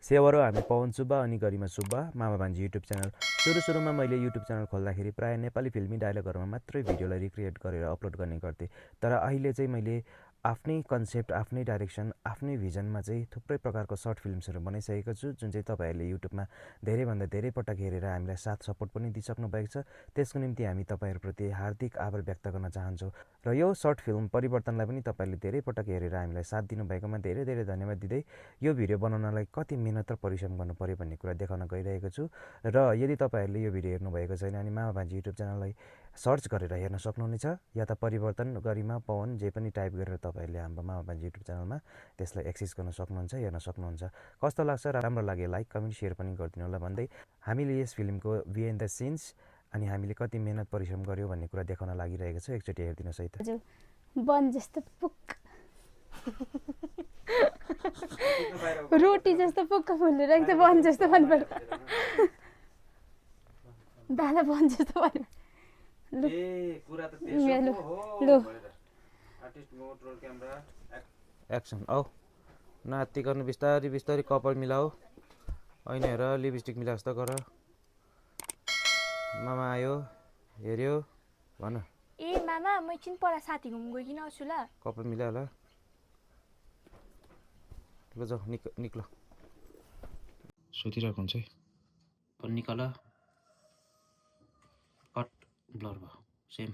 सेवारो हामी पवन सुब्बा अनि गरिमा सुब्बा मामा भान्जी युट्युब च्यानल। सुरुमा मैले युट्युब च्यानल खोल्दाखेरि प्रायः नेपाली फिल्मी डायलगहरूमा मात्रै भिडियोलाई रिक्रिएट गरेर अपलोड गर्ने गर्थेँ। तर अहिले चाहिँ मैले आफ्नै कन्सेप्ट, आफ्नै डाइरेक्सन, आफ्नै भिजनमा चाहिँ थुप्रै प्रकारको सर्ट फिल्म्सहरू बनाइसकेको छु, जुन चाहिँ तपाईँहरूले युट्युबमा धेरैभन्दा धेरै पटक हेरेर हामीलाई साथ सपोर्ट पनि दिइसक्नु भएको छ। त्यसको निम्ति हामी तपाईँहरूप्रति हार्दिक आभार व्यक्त गर्न चाहन्छौँ र यो सर्ट फिल्म परिवर्तनलाई पनि तपाईँहरूले धेरै पटक हेरेर हामीलाई साथ दिनुभएकोमा धेरै धेरै धन्यवाद दिँदै यो भिडियो बनाउनलाई कति मेहनत र परिश्रम गर्नु पर्यो भन्ने कुरा देखाउन गइरहेको छु। र यदि तपाईँहरूले यो भिडियो हेर्नुभएको छैन अनि मामा भान्जी युट्युब च्यानललाई सर्च गरेर हेर्न सक्नुहुनेछ, या त परिवर्तन गरिमा पवन जे पनि टाइप गरेर तपाईँहरूले हाम्रो मामा भान्जी युट्युब च्यानलमा त्यसलाई एक्सेस गर्न सक्नुहुन्छ, हेर्न सक्नुहुन्छ। कस्तो लाग्छ, राम्रो लाग्यो लाइक कमेन्ट सेयर पनि गरिदिनु होला भन्दै हामीले यस फिल्मको बिहाइन्ड द सिन्स अनि हामीले कति मेहनत परिश्रम गर्यो भन्ने कुरा देखाउन लागिरहेको छ। एकचोटि हेरिदिनुहोस् है त। बन जस्तो पुक्क रोटी जस्तो पुक्क फुलेर एकदम बन जस्तो बन पर्यो। दादा बन जस्तो बन। एक्सन औ नाति गर्नु, बिस्तारी बिस्तारी कपाल मिलाऊ, ऐना हेर, लिपस्टिक मिलाएको जस्तो गर। मामा आयो, हेऱ्यो, भन। ए मामा म एकछिन पर साथी घुम्न गइकिन आउँछु ल। कपाल मिलायो होला, ल जाऊ निक्ल। सुतिरहेको हुन्छ है। निकाल, कट, ब्लर भयो, सेम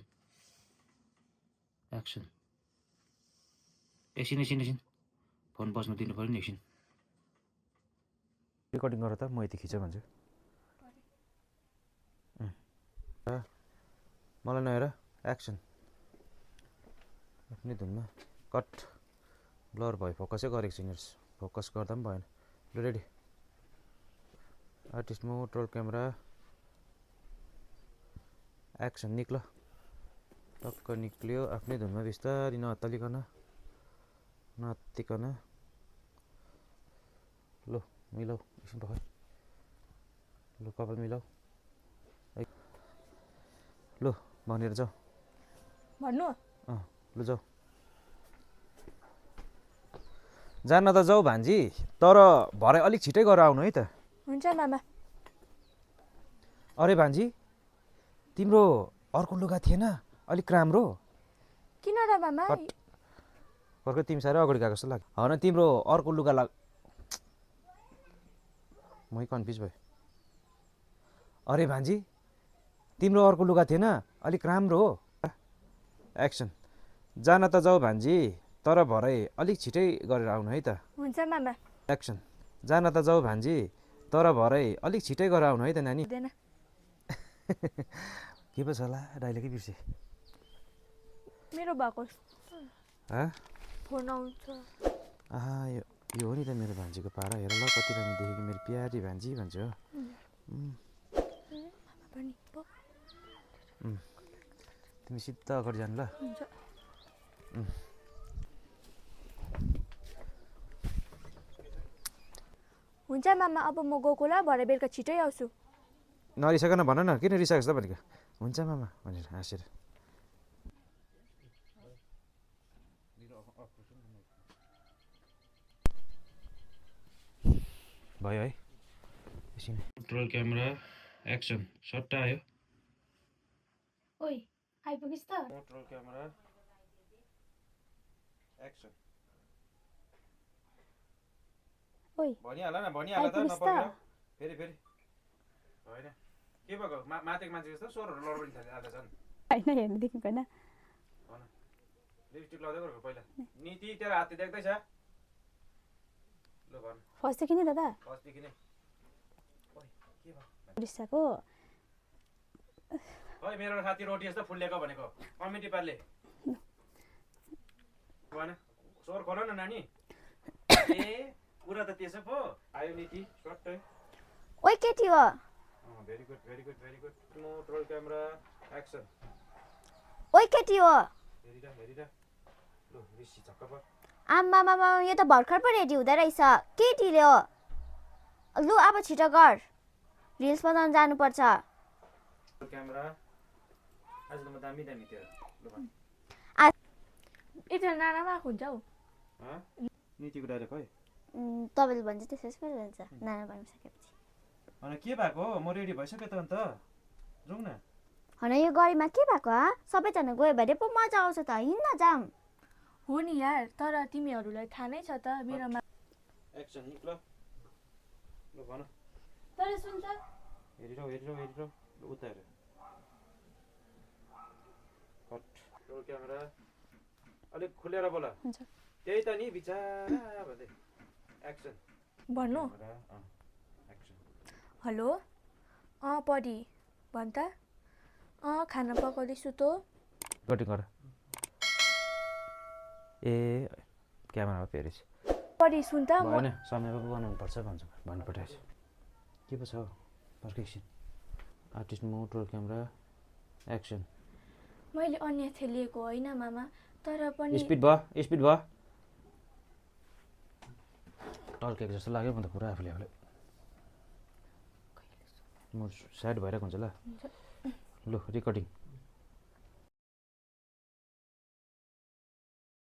एक्सन। एकछिन फोन बस्नु दिनु पऱ्यो नि एकछिन। रेकर्डिङ गर त, म यति खिच भन्छु। मलाई नहेर, एक्सन। आफ्नै धुनमा कट, ब्लर भयो, फोकसै गरेको छैन। फोकस गर्दा पनि भएन। ल रेडी, आर्टिस्ट मोड, रोल क्यामेरा, एक्सन। निक्ल, टक्क निक्लियो आफ्नै धुनमा, बिस्तारी नहत्तालिकन, नहत्तिकन। ल मिलाऊ, एकछिन पख। ल कपाल मिलाऊ, ल भनेर जाऊ। भन्नु ल जाऊ, जान त जाऊ भान्जी, तर भरे अलिक छिटै गरेर आउनु है त। हुन्छ मामा। अरे भान्जी, तिम्रो अर्को लुगा थिएन अलिक राम्रो? किन र मामा? अर्को तिमी साह्रै अगाडि गएको जस्तो लाग्यो। होइन, तिम्रो अर्को लुगा मै कन्फ्युज भयो। अरे भान्जी, तिम्रो अर्को लुगा थिएन अलिक राम्रो हो? एक्सन। जान त जाऊ भान्जी, तर भरे अलिक छिटै गरेर आउनु है त। हुन्छ मामा। एक्सन। जान त जाऊ भान्जी, तर भरे अलिक छिटै गरेर आउनु है त नानी। के पो छ होला, डाइलेगै बिर्सेँ। मेरो भएको फोन आउँछ। यो हो नि त मेरो भान्जीको पारा। हेर ल, कति राम्रो देखेको मेरो प्यारी भान्जी भन्छ हो। तिमी सिधा अगाडि जानु ल। हुन्छ मामा, अब म गएको ल, भरे बेलुका छिटै आउँछु। नरिसाकन भन न, किन रिसाएको जस्तो भनेको? हुन्छ मामा भनेर हाँसेर। भयो है, एकछिन। Roll camera, action. सट्टा आयो। ओइ आइपुगिस् त? Roll camera, action. ओइ भनिहाल न, भनिहाल त, नपर्यो फेरि फेरि। होइन के भएको, मातेको मान्छे जस्तो स्वरहरू लड्बडी थाले आज झन्। होइन हेर्नु देखेको होइन। लिपस्टिक लगाउँदै गरेको पहिला। नीति तेरो हात देख्दैछ? ल भन। फस्यो कि नि दादा? फस्यो कि नि? ओइ के भयो? रिसाको। ओइ मेरो साथी रोटी जस्तो फुल्लेको भनेको कमेडी पार्ले। भन, स्वर खोल न नानी। ए कुरा त त्यसो पो आयो नीति सट्टै। ओइ केटी हो। Very good very good very good. Mode, roll camera, action. ओइ केटी हो। हेरिरा ल, रिसी झक्क पर। आम्मा मामा, यो त भर्खर पो रेडी हुँदै रहेछ। केटीले हो। लु अब छिटो गर, रिल्स बनाउन जानुपर्छ। क्यामेरा, आज त म दामी दामी तेरो। ल भन। यता नानामा आएको हुन्छ हौ। नीतिको डाइरेक्ट है। तपाईँले भन्छ त्यसपछि पो जान्छ नाना बनिसकेपछि अनि के भएको हो म रेडी भइसक्यो त अन्त जाउँ न होइन यो गाडीमा के भएको सबैजना गयो भने पो मजा आउँछ त हिँड्न जाम हो नि यार तर तिमीहरूलाई थाहा नै छ त मेरोमा एक्सन ल ल भन तर सुन त हेरिरह ल उता हेर कट रोल क्यामेरा अलिक खुलेर बोला हुन्छ त्यही त नि बिचारा भन्दै एक्सन भन्नु एक्सन हेलो पढी भन् त खाना पकाउँदैछु त कटिङ गर ए क्यामेरामा फेरेछ पढी सुन त होइन समयमा पो बनाउनु पर्छ भन्नु पठाएछ के पो छ पर्फेक्सन आर्टिस्ट मोड रोल क्यामेरा एक्सन मैले अन्यथा लिएको होइन मामा तर पनि स्पिड भयो टल्केको जस्तो लाग्यो म त पुरा आफूले म साइड भइरहेको हुन्छ ल रिकर्डिङ